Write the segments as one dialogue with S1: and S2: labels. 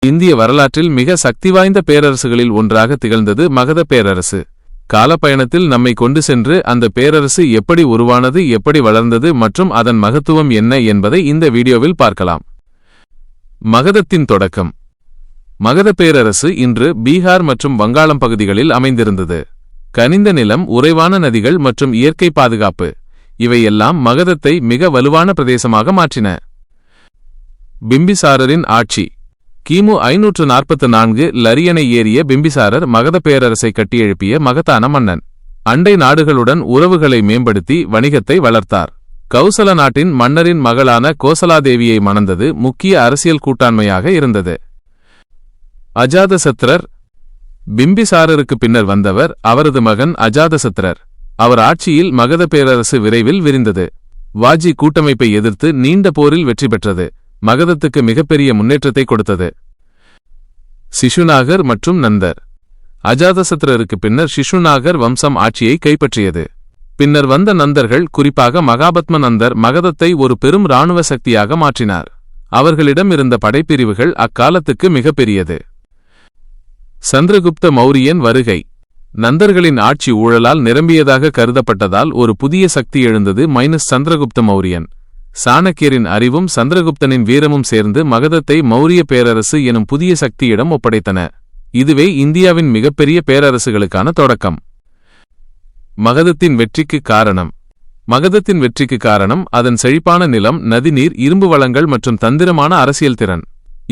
S1: இந்திய வரலாற்றில் மிக சக்தி வாய்ந்த பேரரசுகளில் ஒன்றாக திகழ்ந்தது மகத பேரரசு. காலப்பயணத்தில் நம்மை கொண்டு சென்று அந்த பேரரசு எப்படி உருவானது, எப்படி வளர்ந்தது மற்றும் அதன் மகத்துவம் என்ன என்பதை இந்த வீடியோவில் பார்க்கலாம். மகதத்தின் தொடக்கம். மகத பேரரசு இன்று பீகார் மற்றும் வங்காளம் பகுதிகளில் அமைந்திருந்தது. கனிந்த நிலம், உறைவான நதிகள் மற்றும் இயற்கை பாதுகாப்பு இவையெல்லாம் மகதத்தை மிக வலுவான பிரதேசமாக மாற்றின. பிம்பிசாரரின் ஆட்சி. கிமு 544 லரியணை ஏறிய பிம்பிசாரர் மகத பேரரசை கட்டியெழுப்பிய மகத்தான மன்னன். அண்டை நாடுகளுடன் உறவுகளை மேம்படுத்தி வணிகத்தை வளர்த்தார். கௌசல நாட்டின் மன்னரின் மகளான கோசலாதேவியை மணந்தது முக்கிய அரசியல் கூட்டாண்மையாக இருந்தது. அஜாதசத்ரர். பிம்பிசாரருக்கு பின்னர் வந்தவர் அவரது மகன் அஜாதசத்ரர். அவர் ஆட்சியில் மகத பேரரசு விரைவில் விரிந்தது. வாஜி கூட்டமைப்பை எதிர்த்து நீண்ட போரில் வெற்றி பெற்றது. மகதத்துக்கு மிகப்பெரிய முன்னேற்றத்தை கொடுத்தது. சிசுநாகர் மற்றும் நந்தர். அஜாதசத்ரருக்கு பின்னர் சிசுநாகர் வம்சம் ஆட்சியை கைப்பற்றியது. பின்னர் வந்த நந்தர்கள், குறிப்பாக மகாபத்ம நந்தர், மகதத்தை ஒரு பெரும் இராணுவ சக்தியாக மாற்றினார். அவர்களிடம் இருந்த படைப்பிரிவுகள் அக்காலத்துக்கு மிகப்பெரியது. சந்திரகுப்த மௌரியன் வருகை. நந்தர்களின் ஆட்சி ஊழலால் நிரம்பியதாக கருதப்பட்டதால் ஒரு புதிய சக்தி எழுந்தது. சந்திரகுப்த மௌரியன். சாணக்கியரின் அறிவும் சந்திரகுப்தனின் வீரமும் சேர்ந்து மகதத்தை மௌரிய பேரரசு எனும் புதிய சக்தியிடம் ஒப்படைத்தன. இதுவே இந்தியாவின் மிகப்பெரிய பேரரசுகளுக்கான தொடக்கம். மகதத்தின் வெற்றிக்கு காரணம். மகதத்தின் வெற்றிக்கு காரணம் அதன் செழிப்பான நிலம், நதிநீர், இரும்பு வளங்கள் மற்றும் தந்திரமான அரசியல் திறன்.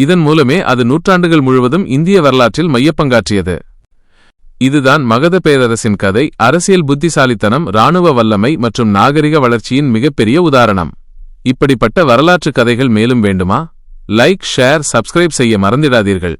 S1: இதன் மூலமே அது நூற்றாண்டுகள் முழுவதும் இந்திய வரலாற்றில் மையப்பங்காற்றியது. இதுதான் மகத பேரரசின் கதை. அரசியல் புத்திசாலித்தனம், இராணுவ வல்லமை மற்றும் நாகரிக வளர்ச்சியின் மிகப்பெரிய உதாரணம். இப்படிப்பட்ட வரலாற்று கதைகள் மேலும் வேண்டுமா? லைக், ஷேர், சப்ஸ்கிரைப் செய்ய மறந்திடாதீர்கள்.